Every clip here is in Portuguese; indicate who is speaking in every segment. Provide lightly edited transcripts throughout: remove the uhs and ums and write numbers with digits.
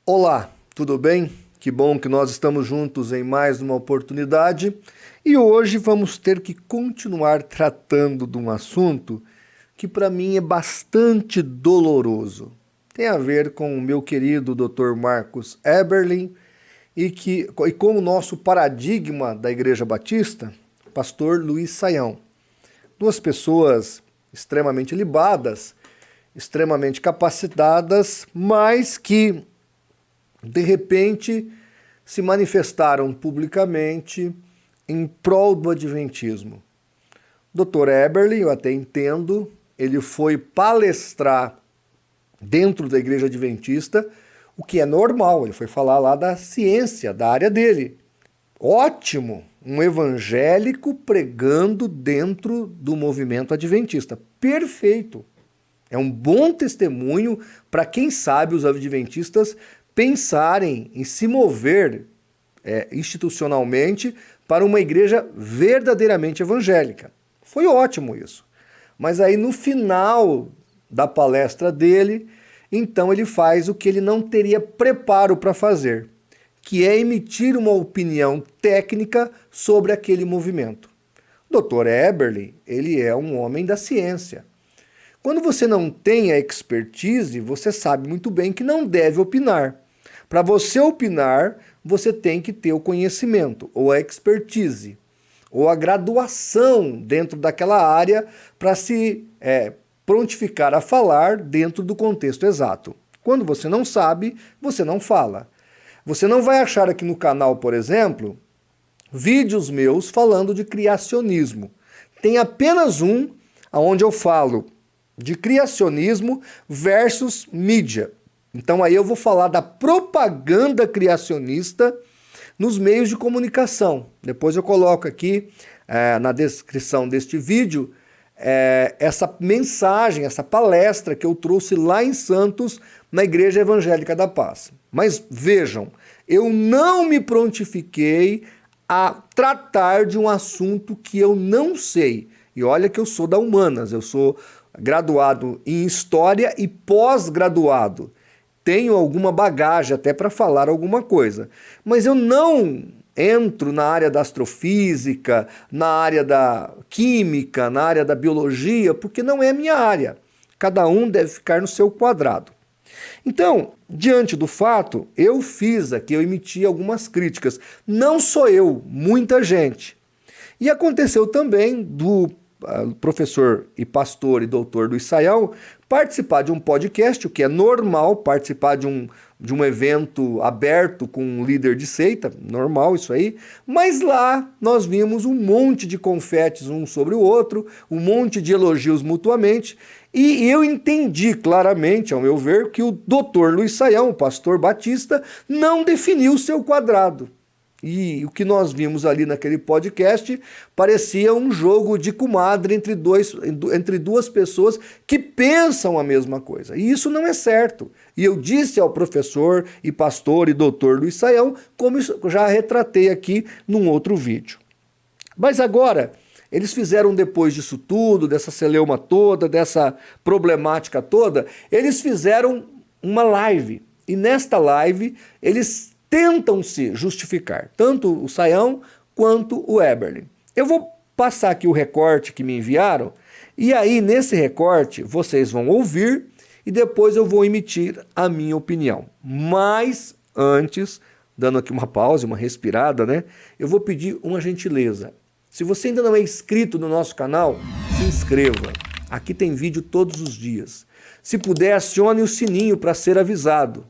Speaker 1: Olá, tudo bem? Que bom que nós estamos juntos em mais uma oportunidade e hoje vamos ter que continuar tratando de um assunto que para mim é bastante doloroso. Tem a ver com o meu querido Dr. Marcos Eberlin e com o nosso paradigma da Igreja Batista, pastor Luiz Saião. Duas pessoas extremamente libadas, extremamente capacitadas, mas que de repente se manifestaram publicamente em prol do adventismo. Dr. Eberlin, eu até entendo, ele foi palestrar dentro da Igreja Adventista, o que é normal, ele foi falar lá da ciência, da área dele. Ótimo, um evangélico pregando dentro do movimento adventista. Perfeito. É um bom testemunho para quem sabe os adventistas pensarem em se mover institucionalmente para uma igreja verdadeiramente evangélica. Foi ótimo isso. Mas aí no final da palestra dele, então ele faz o que ele não teria preparo para fazer, que é emitir uma opinião técnica sobre aquele movimento. Dr. Eberlin, ele é um homem da ciência. Quando você não tem a expertise, você sabe muito bem que não deve opinar. Para você opinar, você tem que ter o conhecimento, ou a expertise, ou a graduação dentro daquela área para se prontificar a falar dentro do contexto exato. Quando você não sabe, você não fala. Você não vai achar aqui no canal, por exemplo, vídeos meus falando de criacionismo. Tem apenas um onde eu falo de criacionismo versus mídia. Então aí eu vou falar da propaganda criacionista nos meios de comunicação. Depois eu coloco aqui na descrição deste vídeo essa mensagem, essa palestra que eu trouxe lá em Santos, na Igreja Evangélica da Paz. Mas vejam, eu não me prontifiquei a tratar de um assunto que eu não sei. E olha que eu sou da Humanas, eu sou graduado em História e pós-graduado. Tenho alguma bagagem até para falar alguma coisa. Mas eu não entro na área da astrofísica, na área da química, na área da biologia, porque não é minha área. Cada um deve ficar no seu quadrado. Então, diante do fato, eu emiti algumas críticas. Não sou eu, muita gente. E aconteceu também do professor e pastor e doutor Luiz Saião participar de um podcast, o que é normal, participar de um evento aberto com um líder de seita, normal isso aí, mas lá nós vimos um monte de confetes um sobre o outro, um monte de elogios mutuamente, e eu entendi claramente, ao meu ver, que o doutor Luiz Saião, o pastor batista, não definiu o seu quadrado. E o que nós vimos ali naquele podcast parecia um jogo de comadre entre duas pessoas que pensam a mesma coisa. E isso não é certo. E eu disse ao professor e pastor e doutor Luiz Saião, como já retratei aqui num outro vídeo. Mas agora, eles fizeram depois disso tudo, dessa celeuma toda, dessa problemática toda, eles fizeram uma live. E nesta live, eles tentam se justificar, tanto o Saião quanto o Eberlin. Eu vou passar aqui o recorte que me enviaram, e aí nesse recorte vocês vão ouvir e depois eu vou emitir a minha opinião. Mas antes, dando aqui uma pausa, uma respirada, né? Eu vou pedir uma gentileza. Se você ainda não é inscrito no nosso canal, se inscreva. Aqui tem vídeo todos os dias. Se puder, acione o sininho para ser avisado.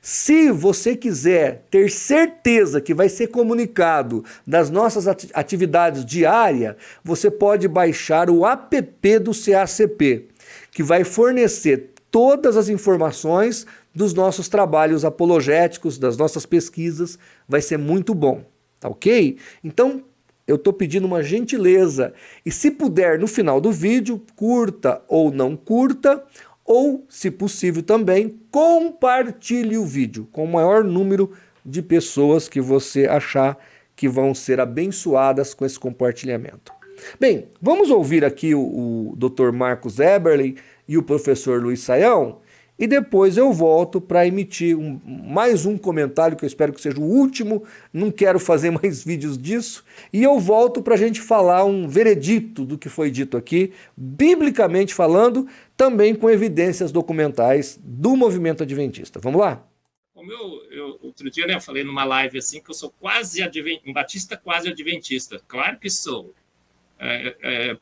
Speaker 1: Se você quiser ter certeza que vai ser comunicado das nossas atividades diárias, você pode baixar o app do CACP, que vai fornecer todas as informações dos nossos trabalhos apologéticos, das nossas pesquisas. Vai ser muito bom, tá ok? Então, eu estou pedindo uma gentileza. E se puder, no final do vídeo, curta ou não curta, ou, se possível também, compartilhe o vídeo com o maior número de pessoas que você achar que vão ser abençoadas com esse compartilhamento. Bem, vamos ouvir aqui o Dr. Marcos Eberlin e o professor Luiz Saião, e depois eu volto para emitir mais um comentário, que eu espero que seja o último, não quero fazer mais vídeos disso, e eu volto para a gente falar um veredito do que foi dito aqui, biblicamente falando, também com evidências documentais do movimento adventista. Vamos lá?
Speaker 2: Como outro dia, né, eu falei numa live assim que eu sou quase um batista quase adventista. Claro que sou.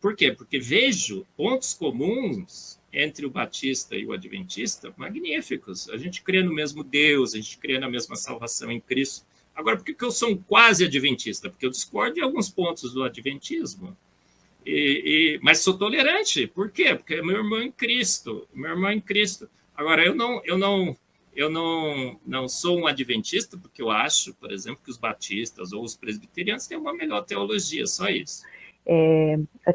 Speaker 2: Por quê? Porque vejo pontos comuns entre o batista e o adventista magníficos. A gente crê no mesmo Deus, a gente crê na mesma salvação em Cristo. Agora, por que eu sou um quase adventista? Porque eu discordo de alguns pontos do adventismo. Mas sou tolerante. Por quê? Porque é meu irmão em Cristo. Meu irmão em Cristo. Agora, eu não sou um adventista, porque eu acho, por exemplo, que os batistas ou os presbiterianos têm uma melhor teologia, só isso.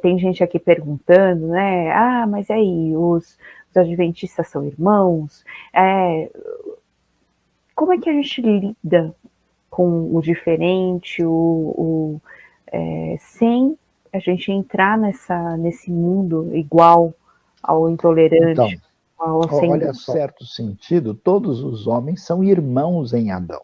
Speaker 3: Tem gente aqui perguntando, né? Mas aí, os adventistas são irmãos? Como é que a gente lida com o diferente, sem a gente entrar nesse mundo igual ao intolerante?
Speaker 4: Então, olha, certo sentido, todos os homens são irmãos em Adão.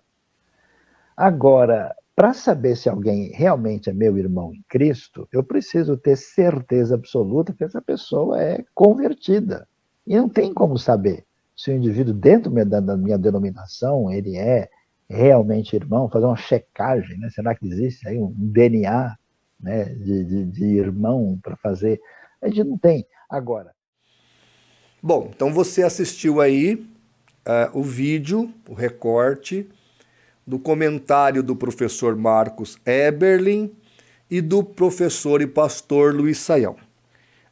Speaker 4: Agora, para saber se alguém realmente é meu irmão em Cristo, eu preciso ter certeza absoluta que essa pessoa é convertida. E não tem como saber se o indivíduo dentro da minha denominação, ele é realmente irmão, fazer uma checagem, né? Será que existe aí um DNA, né, de irmão para fazer? A gente não tem. Agora,
Speaker 1: bom, então você assistiu aí o vídeo, o recorte do comentário do professor Marcos Eberlin e do professor e pastor Luiz Saião.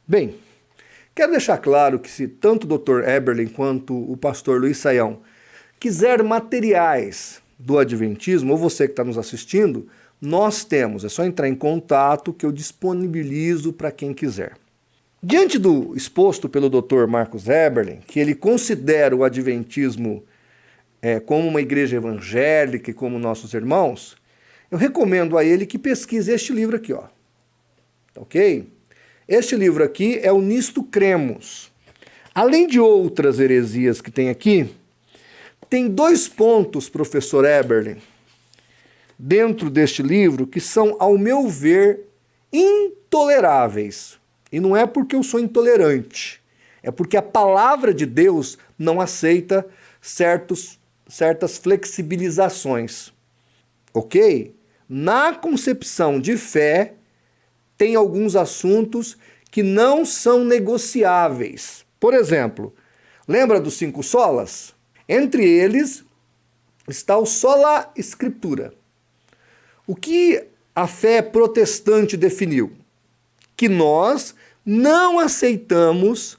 Speaker 1: Bem, quero deixar claro que se tanto o Dr. Eberlin quanto o pastor Luiz Saião quiser materiais do Adventismo, ou você que está nos assistindo, nós temos, é só entrar em contato que eu disponibilizo para quem quiser. Diante do exposto pelo Dr. Marcos Eberlin, que ele considera o Adventismo como uma igreja evangélica e como nossos irmãos, eu recomendo a ele que pesquise este livro aqui, ó. Ok? Este livro aqui é o Nisto Cremos. Além de outras heresias que tem aqui, tem 2 pontos, professor Eberlin, dentro deste livro que são, ao meu ver, intoleráveis. E não é porque eu sou intolerante, é porque a palavra de Deus não aceita certas flexibilizações, ok? Na concepção de fé, tem alguns assuntos que não são negociáveis. Por exemplo, lembra dos 5 solas? Entre eles está o sola escritura. O que a fé protestante definiu? Que nós não aceitamos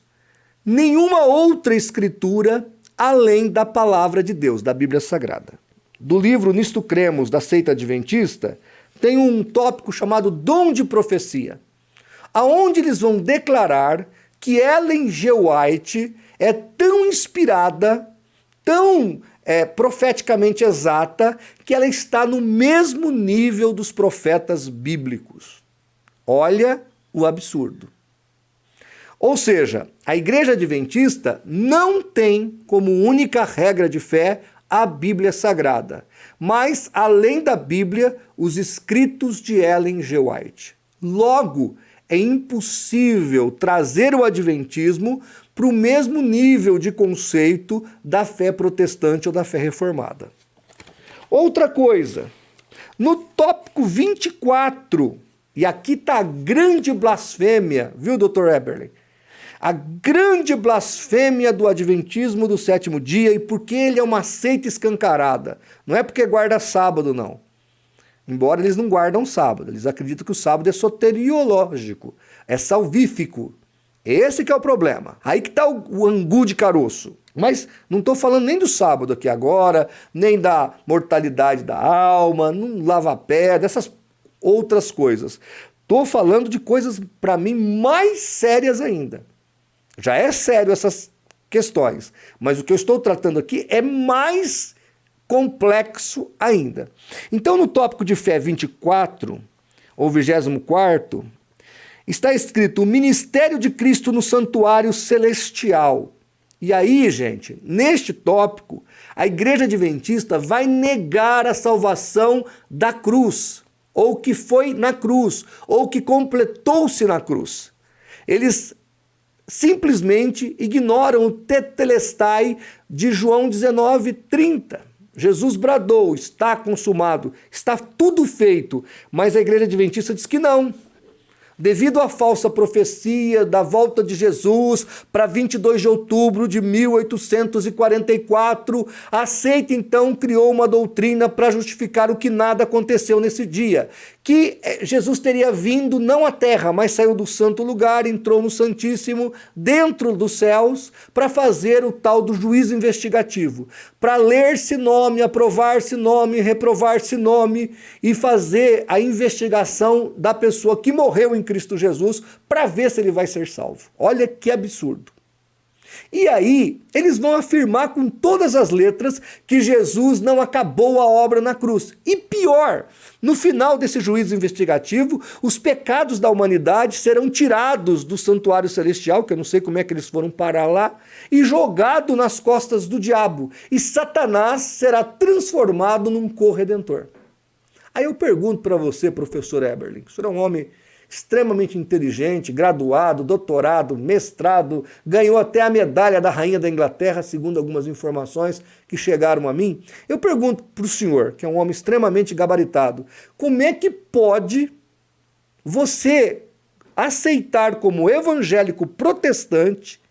Speaker 1: nenhuma outra escritura além da palavra de Deus, da Bíblia Sagrada. Do livro Nisto Cremos, da seita adventista, tem um tópico chamado dom de profecia, aonde eles vão declarar que Ellen G. White é tão inspirada, tão profeticamente exata, que ela está no mesmo nível dos profetas bíblicos. Olha o absurdo. Ou seja, a igreja adventista não tem como única regra de fé a Bíblia Sagrada, mas, além da Bíblia, os escritos de Ellen G. White. Logo, é impossível trazer o adventismo para o mesmo nível de conceito da fé protestante ou da fé reformada. Outra coisa, no tópico 24, e aqui está a grande blasfêmia, viu, Dr. Eberlin? A grande blasfêmia do adventismo do 7º dia, e porque ele é uma seita escancarada. Não é porque guarda sábado, não. Embora eles não guardam sábado, eles acreditam que o sábado é soteriológico, é salvífico. Esse que é o problema. Aí que está o angu de caroço. Mas não estou falando nem do sábado aqui agora, nem da mortalidade da alma, não lava pé, dessas outras coisas. Estou falando de coisas, para mim, mais sérias ainda. Já é sério essas questões, mas o que eu estou tratando aqui é mais complexo ainda. Então, no tópico de fé 24, ou 24º, está escrito o ministério de Cristo no santuário celestial E aí, gente, neste tópico, a Igreja Adventista vai negar a salvação da cruz, ou que foi na cruz, ou que completou-se na cruz. Eles simplesmente ignoram o tetelestai de João 19:30. Jesus bradou, está consumado, está tudo feito, mas a Igreja Adventista diz que não. Devido à falsa profecia da volta de Jesus para 22 de outubro de 1844, a seita então criou uma doutrina para justificar o que nada aconteceu nesse dia, que Jesus teria vindo não à terra, mas saiu do santo lugar, entrou no Santíssimo, dentro dos céus, para fazer o tal do juízo investigativo, para ler-se nome, aprovar-se nome, reprovar-se nome e fazer a investigação da pessoa que morreu em Cristo Jesus para ver se ele vai ser salvo. Olha que absurdo. E aí, eles vão afirmar com todas as letras que Jesus não acabou a obra na cruz. E pior, no final desse juízo investigativo, os pecados da humanidade serão tirados do santuário celestial, que eu não sei como é que eles foram parar lá, e jogado nas costas do diabo. E Satanás será transformado num corredentor. Aí eu pergunto para você, professor Eberling, o senhor é um homem extremamente inteligente, graduado, doutorado, mestrado, ganhou até a medalha da Rainha da Inglaterra, segundo algumas informações que chegaram a mim. Eu pergunto para o senhor, que é um homem extremamente gabaritado, como é que pode você aceitar como evangélico protestante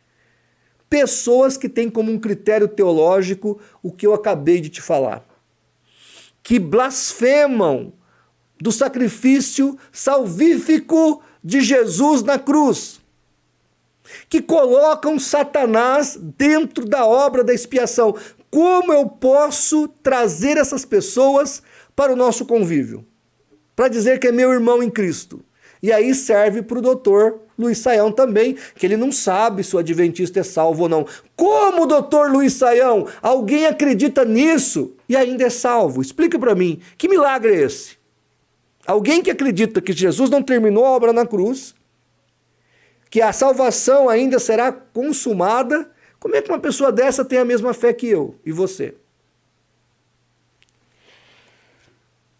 Speaker 1: pessoas que têm como um critério teológico o que eu acabei de te falar? Que blasfemam do sacrifício salvífico de Jesus na cruz, que colocam Satanás dentro da obra da expiação. Como eu posso trazer essas pessoas para o nosso convívio? Para dizer que é meu irmão em Cristo. E aí serve para o doutor Luiz Saião também, que ele não sabe se o adventista é salvo ou não. Como, doutor Luiz Saião, alguém acredita nisso e ainda é salvo? Explica para mim, que milagre é esse? Alguém que acredita que Jesus não terminou a obra na cruz, que a salvação ainda será consumada, como é que uma pessoa dessa tem a mesma fé que eu e você?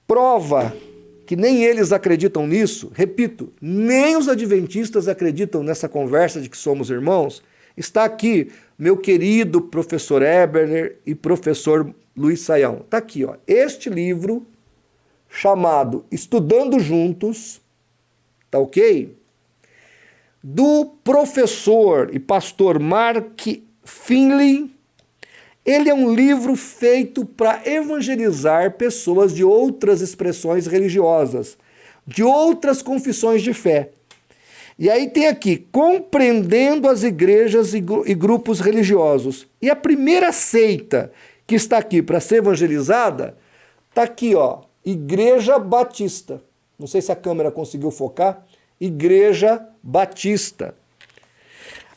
Speaker 1: Prova que nem eles acreditam nisso, repito, nem os adventistas acreditam nessa conversa de que somos irmãos, está aqui meu querido professor Eberler e professor Luiz Saião. Está aqui, ó, este livro chamado Estudando Juntos, tá ok? Do professor e pastor Mark Finley. Ele é um livro feito para evangelizar pessoas de outras expressões religiosas, de outras confissões de fé. E aí tem aqui, compreendendo as igrejas e grupos religiosos. E a primeira seita que está aqui para ser evangelizada, está aqui, ó, Igreja Batista. Não sei se a câmera conseguiu focar. Igreja Batista.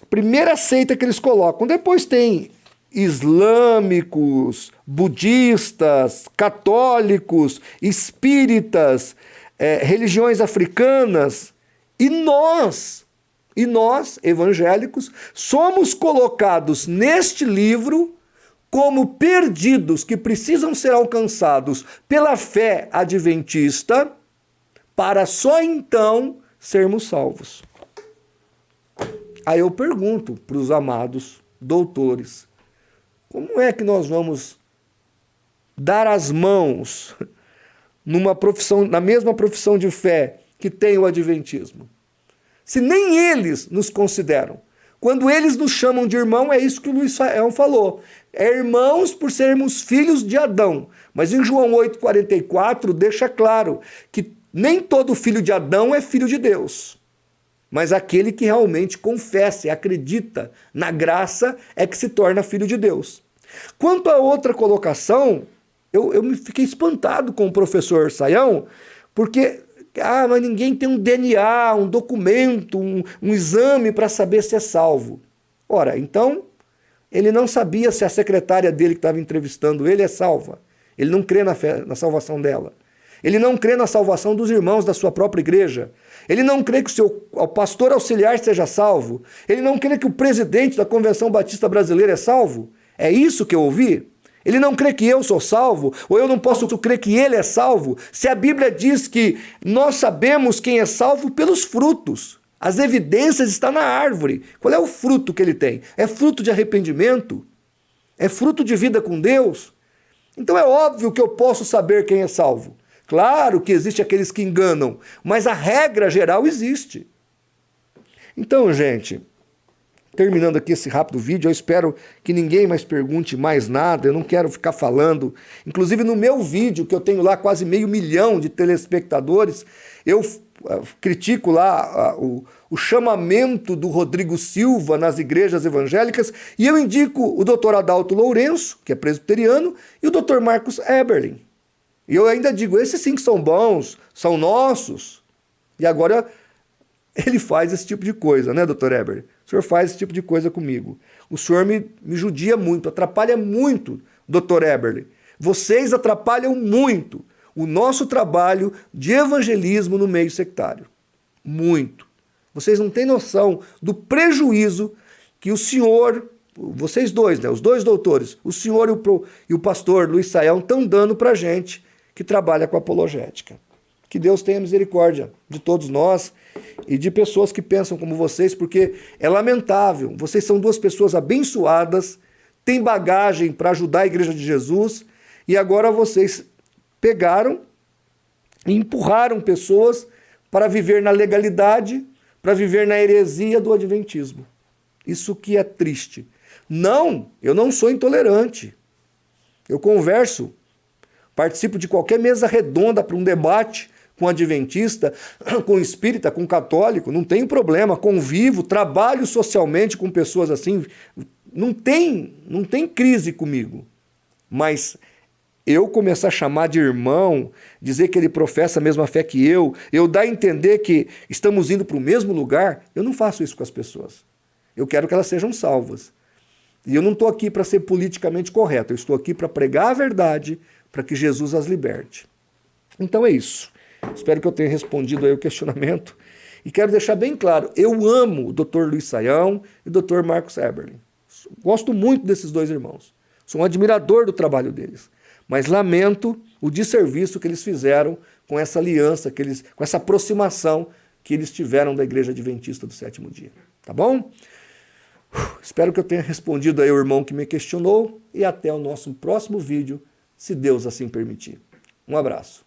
Speaker 1: Primeira seita que eles colocam. Depois tem islâmicos, budistas, católicos, espíritas, religiões africanas. E nós, evangélicos, somos colocados neste livro como perdidos que precisam ser alcançados pela fé adventista, para só então sermos salvos. Aí eu pergunto para os amados doutores, como é que nós vamos dar as mãos na mesma profissão de fé que tem o adventismo? Se nem eles nos consideram. Quando eles nos chamam de irmão, é isso que o Luiz Saião falou. É irmãos por sermos filhos de Adão. Mas em João 8,44 deixa claro que nem todo filho de Adão é filho de Deus. Mas aquele que realmente confessa e acredita na graça é que se torna filho de Deus. Quanto à outra colocação, eu me fiquei espantado com o professor Saião, porque mas ninguém tem um DNA, um documento, um exame para saber se é salvo. Ora, então, ele não sabia se a secretária dele que estava entrevistando ele é salva. Ele não crê na salvação dela. Ele não crê na salvação dos irmãos da sua própria igreja. Ele não crê que o pastor auxiliar seja salvo. Ele não crê que o presidente da Convenção Batista Brasileira é salvo. É isso que eu ouvi? Ele não crê que eu sou salvo, ou eu não posso crer que ele é salvo, se a Bíblia diz que nós sabemos quem é salvo pelos frutos. As evidências estão na árvore. Qual é o fruto que ele tem? É fruto de arrependimento? É fruto de vida com Deus? Então é óbvio que eu posso saber quem é salvo. Claro que existem aqueles que enganam, mas a regra geral existe. Então, gente, terminando aqui esse rápido vídeo, eu espero que ninguém mais pergunte mais nada, eu não quero ficar falando. Inclusive no meu vídeo, que eu tenho lá quase 500 mil de telespectadores, eu critico lá o chamamento do Rodrigo Silva nas igrejas evangélicas e eu indico o Dr. Adalto Lourenço, que é presbiteriano, e o Dr. Marcos Eberlin. E eu ainda digo, esses sim que são bons, são nossos. E agora ele faz esse tipo de coisa, né, Dr. Eberlin? O senhor faz esse tipo de coisa comigo. O senhor me judia muito, atrapalha muito, Dr. Eberlin. Vocês atrapalham muito o nosso trabalho de evangelismo no meio sectário. Muito. Vocês não têm noção do prejuízo que o senhor, vocês dois, né, os dois doutores, o senhor e o pastor Luiz Saião estão dando para a gente que trabalha com apologética. Que Deus tenha misericórdia de todos nós e de pessoas que pensam como vocês, porque é lamentável. Vocês são duas pessoas abençoadas, têm bagagem para ajudar a Igreja de Jesus e agora vocês pegaram e empurraram pessoas para viver na legalidade, para viver na heresia do adventismo. Isso que é triste. Não, eu não sou intolerante. Eu converso, participo de qualquer mesa redonda para um debate com adventista, com espírita, com católico, não tenho problema, convivo, trabalho socialmente com pessoas assim, não tem crise comigo. Mas eu começar a chamar de irmão, dizer que ele professa a mesma fé que eu dar a entender que estamos indo para o mesmo lugar, eu não faço isso com as pessoas. Eu quero que elas sejam salvas. E eu não estou aqui para ser politicamente correto, eu estou aqui para pregar a verdade, para que Jesus as liberte. Então é isso. Espero que eu tenha respondido aí o questionamento. E quero deixar bem claro, eu amo o Dr. Luiz Saião e o Dr. Marcos Eberlin. Gosto muito desses dois irmãos. Sou um admirador do trabalho deles. Mas lamento o desserviço que eles fizeram com essa aliança, com essa aproximação que eles tiveram da Igreja Adventista do Sétimo Dia. Tá bom? Espero que eu tenha respondido aí o irmão que me questionou e até o nosso próximo vídeo, se Deus assim permitir. Um abraço.